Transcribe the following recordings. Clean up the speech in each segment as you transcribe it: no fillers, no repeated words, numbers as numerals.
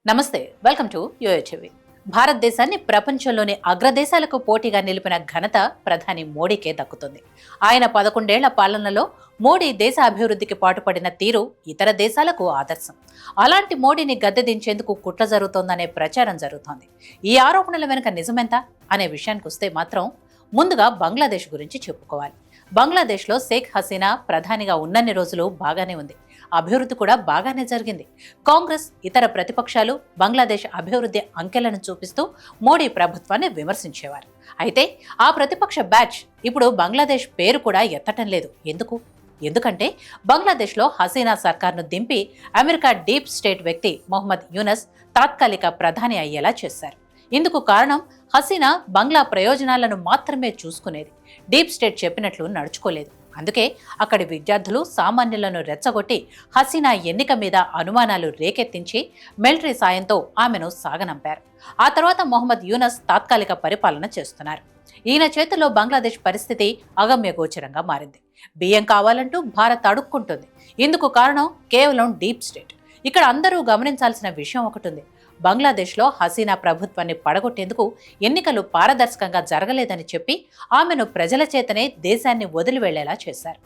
నమస్తే, welcome to యూహెచ్వి. భారతదేశాన్ని ప్రపంచంలోని అగ్రదేశాలకు పోటీగా నిలిపిన ఘనత ప్రధాని మోడీకే దక్కుతుంది. ఆయన 11 ఏళ్ల పాలనలో మోడీ దేశ అభివృద్ధికి పాటుపడిన తీరు ఇతర దేశాలకు ఆదర్శం. అలాంటి మోడీని గద్దెదించేందుకు కుట్ర జరుగుతోందనే ప్రచారం జరుగుతోంది. ఈ ఆరోపణల వెనుక నిజమెంత అనే విషయానికి వస్తే మాత్రం ముందుగా బంగ్లాదేశ్ గురించి చెప్పుకోవాలి. బంగ్లాదేశ్లో షేక్ హసీనా ప్రధానిగా ఉన్నన్ని రోజులు బాగానే ఉంది. అభివృద్ధి కూడా బాగానే జరిగింది. కాంగ్రెస్, ఇతర ప్రతిపక్షాలు బంగ్లాదేశ్ అభివృద్ధి అంకెలను చూపిస్తూ మోడీ ప్రభుత్వాన్ని విమర్శించేవారు. అయితే ఆ ప్రతిపక్ష బ్యాచ్ ఇప్పుడు బంగ్లాదేశ్ పేరు కూడా ఎత్తటం లేదు. ఎందుకంటే బంగ్లాదేశ్లో హసీనా సర్కార్ను దింపి అమెరికా డీప్ స్టేట్ వ్యక్తి మొహమ్మద్ యూనస్ తాత్కాలిక ప్రధాని అయ్యేలా చేశారు. ఇందుకు కారణం హసీనా బంగ్లా ప్రయోజనాలను మాత్రమే చూసుకునేది. డీప్ స్టేట్ చెప్పినట్లు నడుచుకోలేదు. అందుకే అక్కడి విద్యార్థులు సామాన్యులను రెచ్చగొట్టి హసీనా ఎన్నిక మీద అనుమానాలు రేకెత్తించి మిలిటరీ సాయంతో ఆమెను సాగనంపారు. ఆ తర్వాత మొహమ్మద్ యూనస్ తాత్కాలిక పరిపాలన చేస్తున్నారు. ఈయన చేతిలో బంగ్లాదేశ్ పరిస్థితి అగమ్యగోచరంగా మారింది. బియ్యం కావాలంటూ భారత్ అడుక్కుంటుంది. ఇందుకు కారణం కేవలం డీప్ స్టేట్. ఇక్కడ అందరూ గమనించాల్సిన విషయం ఒకటి ఉంది. బంగ్లాదేశ్లో హసీనా ప్రభుత్వాన్ని పడగొట్టేందుకు ఎన్నికలు పారదర్శకంగా జరగలేదని చెప్పి ఆమెను ప్రజల చేతనే దేశాన్ని వదిలి వెళ్లేలా చేశారు.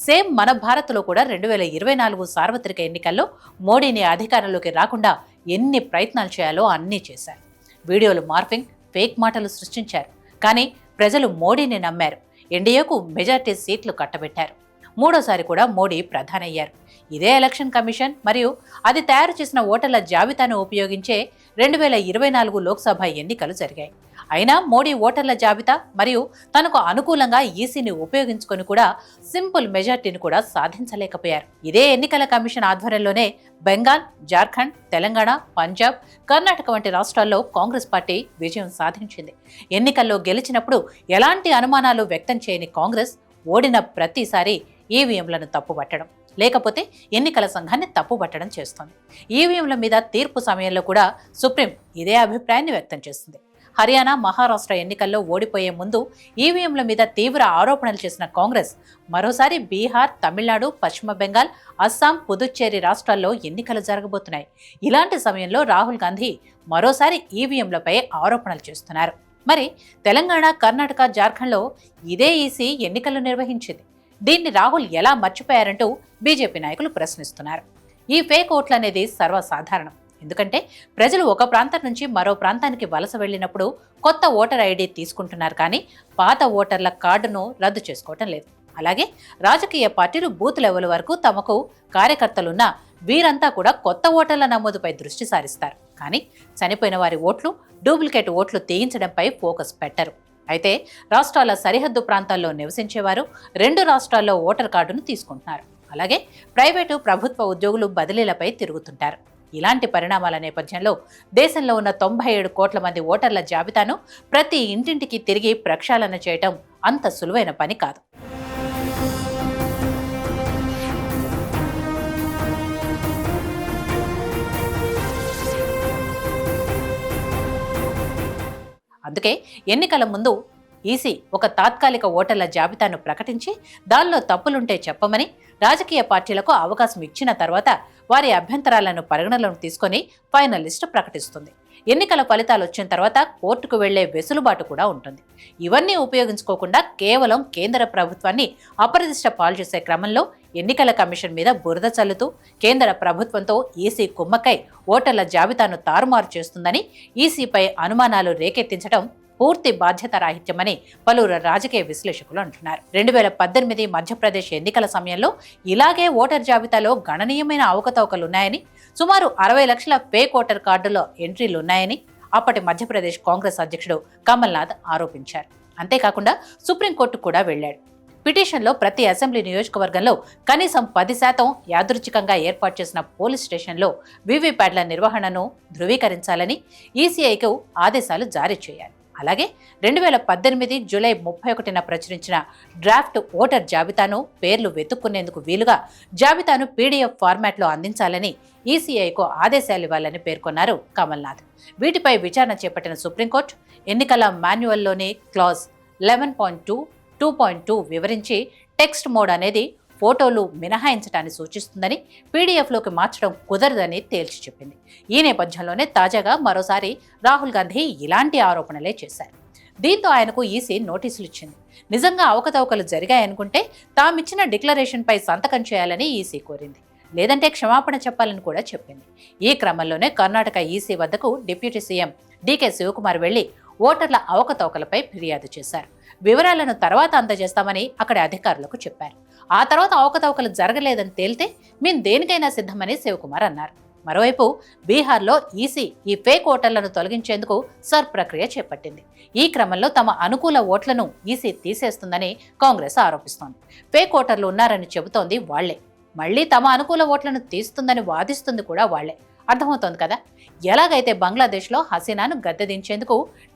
సేమ్ మన భారత్లో కూడా 2024 సార్వత్రిక ఎన్నికల్లో మోడీని అధికారంలోకి రాకుండా ఎన్ని ప్రయత్నాలు చేయాలో అన్నీ చేశారు. వీడియోలు మార్ఫింగ్, ఫేక్ మాటలు సృష్టించారు. కానీ ప్రజలు మోడీని నమ్మారు. ఎన్డీఏకు మెజార్టీ సీట్లు కట్టబెట్టారు. మూడోసారి కూడా మోడీ ప్రధాని అయ్యారు. ఇదే ఎలక్షన్ కమిషన్ మరియు అది తయారు చేసిన ఓటర్ల జాబితాను ఉపయోగించే 2024 లోక్సభ ఎన్నికలు జరిగాయి. అయినా మోడీ ఓటర్ల జాబితా మరియు తనకు అనుకూలంగా ఈసీని ఉపయోగించుకొని కూడా సింపుల్ మెజార్టీని కూడా సాధించలేకపోయారు. ఇదే ఎన్నికల కమిషన్ ఆధ్వర్యంలోనే బెంగాల్, జార్ఖండ్, తెలంగాణ, పంజాబ్, కర్ణాటక వంటి రాష్ట్రాల్లో కాంగ్రెస్ పార్టీ విజయం సాధించింది. ఎన్నికల్లో గెలిచినప్పుడు ఎలాంటి అనుమానాలు వ్యక్తం చేయని కాంగ్రెస్ ఓడిన ప్రతిసారి ఈవీఎంలను తప్పుపట్టడం, లేకపోతే ఎన్నికల సంఘాన్ని తప్పుపట్టడం చేస్తోంది. ఈవీఎంల మీద తీర్పు సమయంలో కూడా సుప్రీం ఇదే అభిప్రాయాన్ని వ్యక్తం చేస్తుంది. హర్యానా, మహారాష్ట్ర ఎన్నికల్లో ఓడిపోయే ముందు ఈవీఎంల మీద తీవ్ర ఆరోపణలు చేసిన కాంగ్రెస్ మరోసారి బీహార్, తమిళనాడు, పశ్చిమ బెంగాల్, అస్సాం, పుదుచ్చేరి రాష్ట్రాల్లో ఎన్నికలు జరగబోతున్నాయి. ఇలాంటి సమయంలో రాహుల్ గాంధీ మరోసారి ఈవీఎంలపై ఆరోపణలు చేస్తున్నారు. మరి తెలంగాణ, కర్ణాటక, జార్ఖండ్లో ఇదే ఈసీ ఎన్నికలు నిర్వహించింది. దీన్ని రాహుల్ ఎలా మర్చిపోయారంటూ బీజేపీ నాయకులు ప్రశ్నిస్తున్నారు. ఈ ఫేక్ ఓట్లు అనేది సర్వసాధారణం. ఎందుకంటే ప్రజలు ఒక ప్రాంతం నుంచి మరో ప్రాంతానికి వలస వెళ్లినప్పుడు కొత్త ఓటర్ ఐడి తీసుకుంటున్నారు, కానీ పాత ఓటర్ల కార్డును రద్దు చేసుకోవటం లేదు. అలాగే రాజకీయ పార్టీలు బూత్ లెవెల్ వరకు తమకు కార్యకర్తలున్నా వీరంతా కూడా కొత్త ఓటర్ల నమోదుపై దృష్టి సారిస్తారు. కానీ చనిపోయిన వారి ఓట్లు, డూప్లికేట్ ఓట్లు తీయించడంపై ఫోకస్ పెట్టరు. అయితే రాష్ట్రాల సరిహద్దు ప్రాంతాల్లో నివసించేవారు 2 రాష్ట్రాల్లో ఓటర్ కార్డును తీసుకుంటున్నారు. అలాగే ప్రైవేటు, ప్రభుత్వ ఉద్యోగులు బదిలీలపై తిరుగుతుంటారు. ఇలాంటి పరిణామాల నేపథ్యంలో దేశంలో ఉన్న 97 కోట్ల మంది ఓటర్ల జాబితాను ప్రతి ఇంటింటికి తిరిగి ప్రక్షాళన చేయటం అంత సులువైన పని కాదు. అందుకే ఎన్నికల ముందు ఈసీ ఒక తాత్కాలిక ఓటర్ల జాబితాను ప్రకటించి దానిలో తప్పులుంటే చెప్పమని రాజకీయ పార్టీలకు అవకాశం ఇచ్చిన తర్వాత వారి అభ్యంతరాలను పరిగణలోకి తీసుకొని ఫైనల్ లిస్టు ప్రకటిస్తుంది. ఎన్నికల ఫలితాలు వచ్చిన తర్వాత కోర్టుకు వెళ్లే వెసులుబాటు కూడా ఉంటుంది. ఇవన్నీ ఉపయోగించుకోకుండా కేవలం కేంద్ర ప్రభుత్వాన్ని అప్రదిష్ట పాలు చేసే క్రమంలో ఎన్నికల కమిషన్ మీద బురద చల్లుతూ కేంద్ర ప్రభుత్వంతో ఈసీ కుమ్మక్కై ఓటర్ల జాబితాను తారుమారు చేస్తుందని, ఈసీపై అనుమానాలు రేకెత్తించడం పూర్తి బాధ్యత రాహిత్యమని పలువురు రాజకీయ విశ్లేషకులు అంటున్నారు. 2018 మధ్యప్రదేశ్ ఎన్నికల సమయంలో ఇలాగే ఓటర్ జాబితాలో గణనీయమైన అవకతవకలున్నాయని, సుమారు 60 లక్షల ఫేక్ ఓటర్ కార్డులో ఎంట్రీలున్నాయని అప్పటి మధ్యప్రదేశ్ కాంగ్రెస్ అధ్యక్షుడు కమల్నాథ్ ఆరోపించారు. అంతేకాకుండా సుప్రీంకోర్టు కూడా వెళ్లాడు. పిటిషన్లో ప్రతి అసెంబ్లీ నియోజకవర్గంలో కనీసం 10% యాదృచ్ఛికంగా ఏర్పాటు చేసిన పోలీస్ స్టేషన్లో వీవీప్యాట్ల నిర్వహణను ధృవీకరించాలని ఈసీఐకు ఆదేశాలు జారీ చేయాలి. అలాగే 2018 జూలై 31న ప్రచురించిన డ్రాఫ్ట్ ఓటర్ జాబితాను పేర్లు వెతుక్కునేందుకు వీలుగా జాబితాను పీడీఎఫ్ ఫార్మాట్లో అందించాలని ఈసీఐకు ఆదేశాలు ఇవ్వాలని పేర్కొన్నారు కమల్నాథ్. వీటిపై విచారణ చేపట్టిన సుప్రీంకోర్టు ఎన్నికల మాన్యువల్లోని క్లాజ్ 11.2, 2.2 వివరించి టెక్స్ట్ మోడ్ అనేది ఫోటోలు మినహాయించడాన్ని సూచిస్తుందని, పీడీఎఫ్లోకి మార్చడం కుదరదని తేల్చి చెప్పింది. ఈ నేపథ్యంలోనే తాజాగా మరోసారి రాహుల్ గాంధీ ఇలాంటి ఆరోపణలే చేశారు. దీంతో ఆయనకు ఈసీ నోటీసులు ఇచ్చింది. నిజంగా అవకతవకలు జరిగాయనుకుంటే తామిచ్చిన డిక్లరేషన్పై సంతకం చేయాలని ఈసీ కోరింది. లేదంటే క్షమాపణ చెప్పాలని కూడా చెప్పింది. ఈ క్రమంలోనే కర్ణాటక ఈసీ వద్దకు డిప్యూటీ సీఎం డీకే శివకుమార్ వెళ్లి ఓటర్ల అవకతవకలపై ఫిర్యాదు చేశారు. వివరాలను తర్వాత అందజేస్తామని అక్కడి అధికారులకు చెప్పారు. ఆ తర్వాత అవకతవకలు జరగలేదని తేలితే మేము దేనికైనా సిద్ధమని శివకుమార్ అన్నారు. మరోవైపు బీహార్లో ఈసీ ఈ ఫేక్ ఓటర్లను తొలగించేందుకు సర్ ప్రక్రియ చేపట్టింది. ఈ క్రమంలో తమ అనుకూల ఓట్లను ఈసీ తీసేస్తుందని కాంగ్రెస్ ఆరోపిస్తోంది. ఫేక్ ఓటర్లు ఉన్నారని చెబుతోంది వాళ్లే. మళ్లీ తమ అనుకూల ఓట్లను తీస్తుందని వాదిస్తుంది కూడా వాళ్లే. అర్థమవుతోంది కదా, ఎలాగైతే బంగ్లాదేశ్లో హసీనాను గద్దెదించేందుకు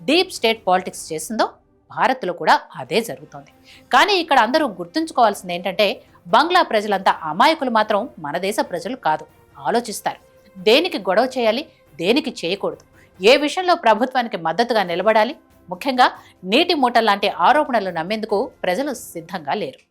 డీప్ స్టేట్ పాలిటిక్స్ చేసిందో భారత్లో కూడా అదే జరుగుతోంది. కానీ ఇక్కడ అందరూ గుర్తుంచుకోవాల్సింది ఏంటంటే, బంగ్లా ప్రజలంతా అమాయకులు మాత్రం మన దేశ ప్రజలు కాదు. ఆలోచిస్తారు. దేనికి గొడవ చేయాలి, దేనికి చేయకూడదు, ఏ విషయంలో ప్రభుత్వానికి మద్దతుగా నిలబడాలి, ముఖ్యంగా నీటి మూటల్లాంటి ఆరోపణలు నమ్మేందుకు ప్రజలు సిద్ధంగా లేరు.